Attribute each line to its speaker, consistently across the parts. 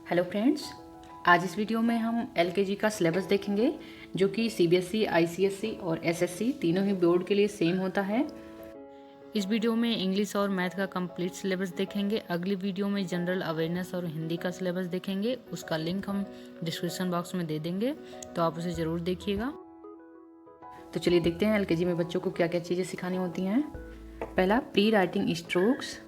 Speaker 1: Hello friends, आज इस video में हम एलकेजी का सिलेबस देखेंगे जो कि सीबीएसई, आईसीएसई और एसएससी तीनों ही बोर्ड के लिए सेम होता है। इस वीडियो में इंग्लिश और मैथ का कंप्लीट सिलेबस देखेंगे। अगली वीडियो में जनरल अवेयरनेस और हिंदी का सिलेबस देखेंगे। उसका लिंक हम डिस्क्रिप्शन बॉक्स में दे देंगे, तो आप उसे ज़रूर देखिएगा। तो चलिए देखते हैं एलकेजी में बच्चों को क्या क्या चीज़ें सिखानी होती हैं। पहला, प्री राइटिंग स्ट्रोक्स,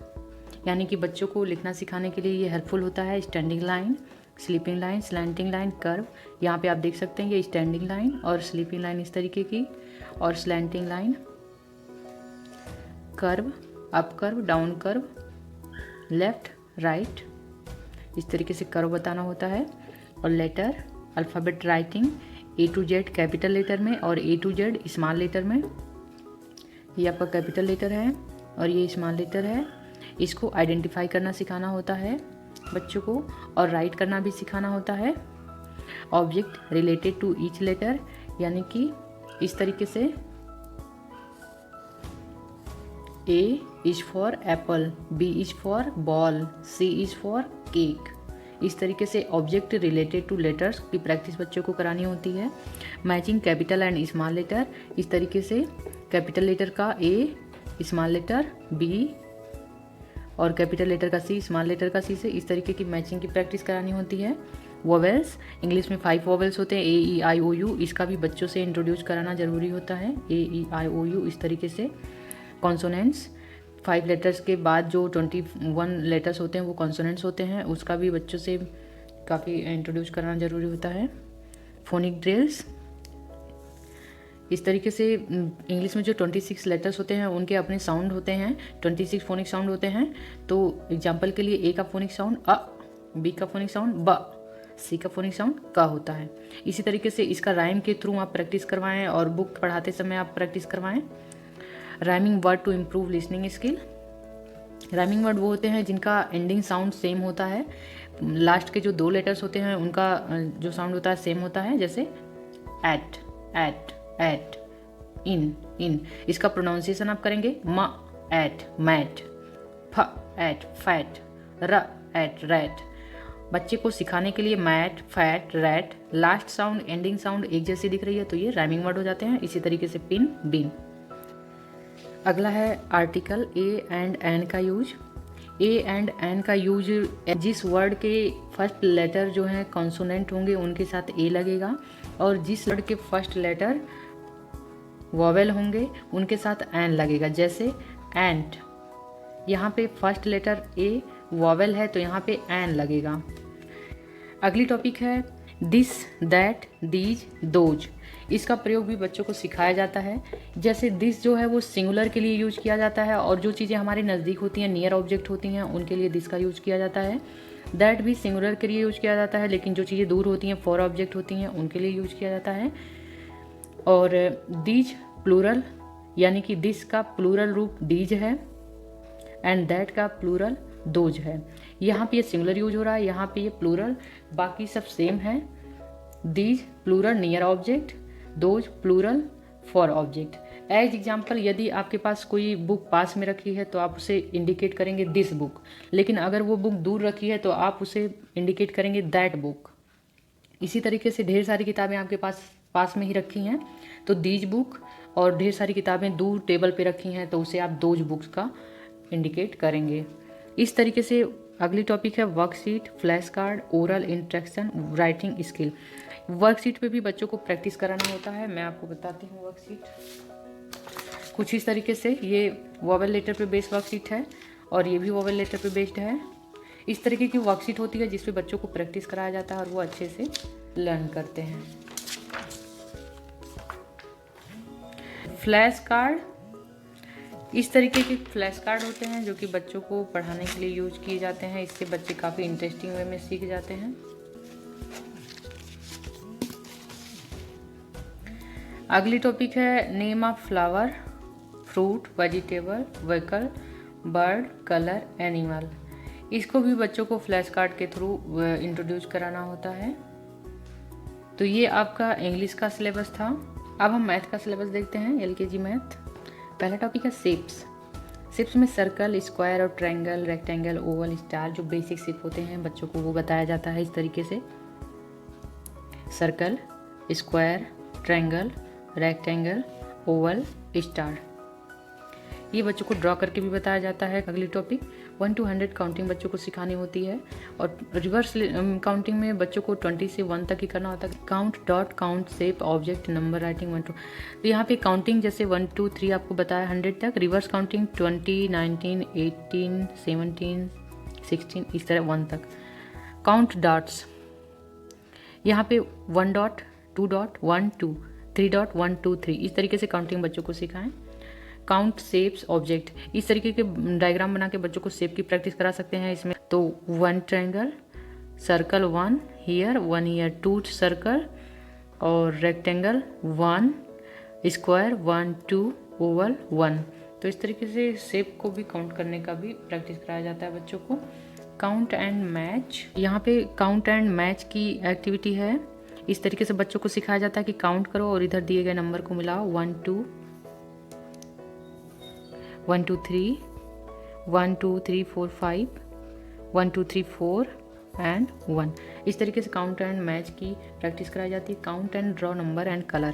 Speaker 1: यानी कि बच्चों को लिखना सिखाने के लिए ये हेल्पफुल होता है। Standing line, sleeping line, slanting line, curve. यहाँ पे आप देख सकते हैं ये स्टैंडिंग लाइन और स्लीपिंग लाइन इस तरीके की, और slanting line, curve, up curve, down curve, left right, इस तरीके से कर्व बताना होता है। और letter alphabet writing, A to Z capital letter में और A to Z small letter में। ये आपका कैपिटल लेटर है और ये स्मॉल लेटर है। इसको आइडेंटिफाई करना सिखाना होता है बच्चों को, और राइट करना भी सिखाना होता है। Object related to each letter, यानी कि इस तरीके से A is for apple, B is for ball, C is for cake. इस तरीके से ऑब्जेक्ट रिलेटेड टू लेटर्स की प्रैक्टिस बच्चों को करानी होती है। Matching capital and small letter, इस तरीके से कैपिटल लेटर का ए, स्मॉल लेटर बी और कैपिटल लेटर का सी, स्मॉल लेटर का सी से इस तरीके की मैचिंग की प्रैक्टिस करानी होती है। वोवेल्स, इंग्लिश में 5 वोवेल्स होते हैं, ए ई आई ओ यू। इसका भी बच्चों से इंट्रोड्यूस कराना ज़रूरी होता है, ए ई आई ओ यू इस तरीके से। कॉन्सोनेंट्स, 5 लेटर्स के बाद जो 21 लेटर्स होते हैं वो कॉन्सोनेंट्स होते हैं, उसका भी बच्चों से काफ़ी इंट्रोड्यूस कराना ज़रूरी होता है। फोनिक ड्रिल्स, इस तरीके से इंग्लिश में जो 26 लेटर्स होते हैं उनके अपने साउंड होते हैं, 26 फोनिक साउंड होते हैं। तो एग्जांपल के लिए ए का फोनिक साउंड अ, बी का फोनिक साउंड ब, सी का फोनिक साउंड का होता है। इसी तरीके से इसका राइम के थ्रू आप प्रैक्टिस करवाएं और बुक पढ़ाते समय आप प्रैक्टिस करवाएं। Rhyming word to improve listening skill, rhyming word वो होते हैं जिनका एंडिंग साउंड सेम होता है, लास्ट के जो 2 लेटर्स होते हैं उनका जो साउंड होता है सेम होता है, जैसे एट, एट, एट, इन। इसका प्रोनाउंसिएशन आप करेंगे म एट, मैट, फ एट, फैट, र एट, रैट। बच्चे को सिखाने के लिए mat, fat, rat, last sound ending sound एक जैसी दिख रही है तो ये राइमिंग वर्ड हो जाते हैं। इसी तरीके से पिन, बिन। अगला है आर्टिकल ए एंड एन का यूज। ए एंड एन का यूज, जिस वर्ड के फर्स्ट लेटर जो है कॉन्सोनेंट होंगे उनके साथ ए लगेगा, और जिस वर्ड के फर्स्ट लेटर वॉवेल होंगे उनके साथ एन लगेगा, जैसे एंट। यहाँ पे फर्स्ट लेटर ए वॉवेल है तो यहाँ पे एन लगेगा। अगली टॉपिक है दिस, दैट, दीज, दोज। इसका प्रयोग भी बच्चों को सिखाया जाता है। जैसे दिस जो है वो सिंगुलर के लिए यूज किया जाता है, और जो चीज़ें हमारे नज़दीक होती हैं, नियर ऑब्जेक्ट होती हैं, उनके लिए दिस का यूज किया जाता है। दैट भी सिंगुलर के लिए यूज किया जाता है, लेकिन जो चीज़ें दूर होती हैं, फॉर ऑब्जेक्ट होती हैं, उनके लिए यूज किया जाता है। और दीज प्लूरल, यानी कि दिस का प्लूरल रूप डीज है एंड दैट का प्लूरल दोज है। यहाँ पे ये सिंगुलर यूज हो रहा है, यहाँ पे ये प्लूरल, बाकी सब सेम है। These plural near object, those plural far object. As example, यदि आपके पास कोई बुक पास में रखी है तो आप उसे इंडिकेट करेंगे दिस बुक, लेकिन अगर वो बुक दूर रखी है तो आप उसे इंडिकेट करेंगे दैट बुक। इसी तरीके से ढेर सारी किताबें आपके पास में ही रखी हैं तो दीज बुक, और ढेर सारी किताबें दूर टेबल पे रखी हैं तो उसे आप दोज बुक्स का इंडिकेट करेंगे। इस तरीके से अगली टॉपिक है worksheet, flash card, oral instruction, writing skill. Worksheet पे भी बच्चों को प्रैक्टिस कराना होता है। मैं आपको बताती हूँ वर्कशीट कुछ इस तरीके से। ये वोवेल लेटर पे बेस्ड वर्कशीट है और ये भी वोवेल लेटर पे बेस्ड है। इस तरीके की वर्कशीट होती है जिसपे बच्चों को प्रैक्टिस कराया जाता है और वो अच्छे से लर्न करते हैं। फ्लैश कार्ड, इस तरीके के फ्लैश कार्ड होते हैं जो कि बच्चों को पढ़ाने के लिए यूज किए जाते हैं। इससे बच्चे काफ़ी इंटरेस्टिंग वे में सीख जाते हैं। अगली टॉपिक है name of flower, fruit, vegetable, vehicle, bird, colour, animal. इसको भी बच्चों को फ्लैश कार्ड के थ्रू इंट्रोड्यूस कराना होता है। तो ये आपका इंग्लिश का सिलेबस था। अब हम मैथ का सिलेबस देखते हैं, एलकेजी मैथ। पहला टॉपिक है शेप्स। शेप्स में सर्कल, स्क्वायर और ट्रायंगल, रेक्टेंगल, ओवल, स्टार जो बेसिक शेप होते हैं बच्चों को वो बताया जाता है इस तरीके से। Circle, square, triangle, rectangle, Oval, star, ये बच्चों को ड्रॉ करके भी बताया जाता है। अगली टॉपिक 1 to 100 काउंटिंग बच्चों को सिखानी होती है और रिवर्स काउंटिंग में बच्चों को 20 से 1 तक ही करना होता है। Count, dot, count, shape, object, number, writing 1 2। तो यहाँ पे काउंटिंग जैसे 1 2 3 आपको बताया 100 तक, रिवर्स काउंटिंग 20, 19, 18, 17, 16 इस तरह 1 तक। काउंट डॉट्स, यहाँ पे 1 डॉट, 2 डॉट, 1 2, 3 डॉट, 1 2 3 इस तरीके से काउंटिंग बच्चों को सिखाएं। काउंट शेप्स, ऑब्जेक्ट, इस तरीके के डायग्राम बना के बच्चों को शेप की प्रैक्टिस करा सकते हैं इसमें। तो 1 triangle, circle 1 here, 1 here, 2 circle और रेक्टेंगल 1, स्क्वायर 1 2, ओवल 1। तो इस तरीके से शेप को भी काउंट करने का भी प्रैक्टिस कराया जाता है बच्चों को। काउंट एंड मैच, यहाँ पे काउंट एंड मैच की एक्टिविटी है। इस तरीके से बच्चों को सिखाया जाता है कि काउंट करो और इधर दिए गए नंबर को मिलाओ। 1 2 1 2 3, 1 2 3 4 5, 1 2 3 4 एंड 1। इस तरीके से काउंट एंड मैच की प्रैक्टिस कराई जाती है। Count and draw number and colour,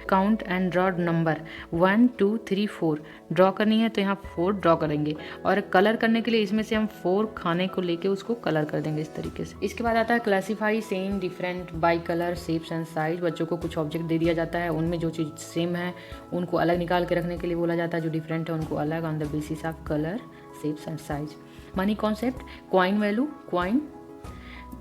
Speaker 1: count and draw number 1 2 3 4 draw करनी है तो यहाँ 4 ड्रॉ करेंगे और कलर करने के लिए इसमें से हम 4 खाने को लेके उसको कलर कर देंगे इस तरीके से। इसके बाद आता है classify same different by colour, shapes and size. बच्चों को कुछ ऑब्जेक्ट दे दिया जाता है, उनमें जो चीज़ सेम है उनको अलग निकाल के रखने के लिए बोला जाता है, जो डिफरेंट है उनको अलग, on the basis of colour, shapes and size. Money concept, coin value, coin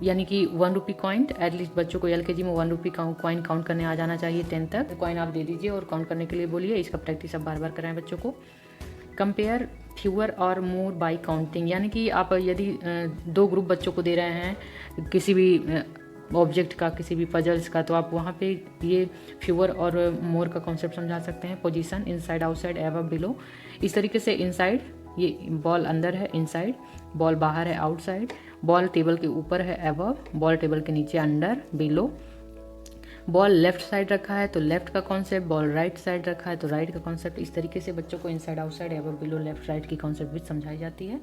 Speaker 1: यानी कि 1 रुपी कॉइन, एटलीस्ट बच्चों को LKG में 1 रुपी कॉइन काउंट करने आ जाना चाहिए 10 तक। कॉइन आप दे दीजिए और काउंट करने के लिए बोलिए, इसका प्रैक्टिस आप बार बार कराएं बच्चों को। कंपेयर फ्यूअर और मोर बाय काउंटिंग, यानी कि आप यदि 2 ग्रुप बच्चों को दे रहे हैं किसी भी ऑब्जेक्ट का, किसी भी पजल्स का, तो आप वहाँ पे ये फ्यूअर और मोर का कॉन्सेप्ट समझा सकते हैं। Position, inside, outside, above, below, इस तरीके से। इनसाइड, ये बॉल अंदर है इनसाइड, बॉल बाहर है आउटसाइड, बॉल टेबल के ऊपर है अबव, बॉल टेबल के नीचे under, below. Ball left side रखा है तो लेफ्ट का कॉन्सेप्ट, बॉल राइट साइड रखा है तो राइट का कॉन्सेप्ट। इस तरीके से बच्चों को inside, outside, above, below, left, right की कॉन्सेप्ट भी समझाई जाती है।